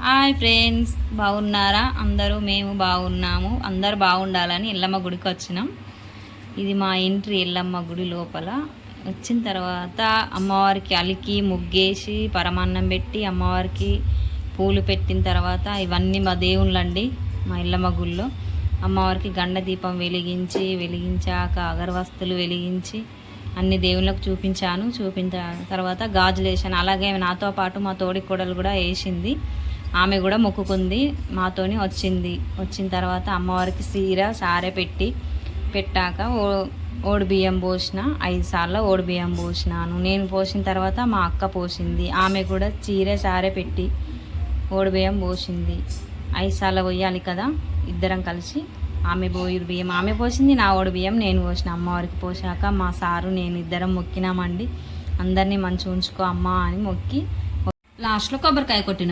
Hi friends, బాగున్నారా అందరూ? మేము బాగున్నాము. అందరు బాగుండాలని ఎల్లమ్మ గుడికి వచ్చినాం. ఇది మా ఎంట్రీ ఎల్లమ్మ గుడి లోపల. వచ్చిన తర్వాత అమ్మవారికి అలికి ముగ్గేసి పరమాన్నం పెట్టి అమ్మవారికి పూలు పెట్టిన తర్వాత ఇవన్నీ మా దేవుళ్ళండి. మా ఎల్లమ్మ గుడిలో అమ్మవారికి గండ దీపం వెలిగించాక అగరవస్తులు వెలిగించి అన్ని దేవుళ్ళకు చూపించిన తర్వాత గాజులు వేసాను. అలాగే నాతో పాటు మా తోడి కోడలు కూడా వేసింది. ఆమె కూడా మొక్కుకుంది, మాతోని వచ్చిన తర్వాత అమ్మవారికి సారె పెట్టాక ఓడి బియ్యం పోసిన. 5 సార్లు ఓడి బియ్యం పోసినాను. నేను పోసిన తర్వాత మా అక్క పోసింది. ఆమె కూడా సారె పెట్టి ఓడి బియ్యం పోసింది. 5 సార్లు పోయాలి కదా, ఇద్దరం కలిసి. ఆమె ఓడి బియ్యం ఆమె పోసింది, నా ఓడి బియ్యం నేను పోసిన. అమ్మవారికి పోసాక మా సారు నేను ఇద్దరం మొక్కినామండి. అందరినీ మంచిగా ఉంచుకో అమ్మ అని మొక్కి లాస్ట్లో కొబ్బరికాయ కొట్టినాం.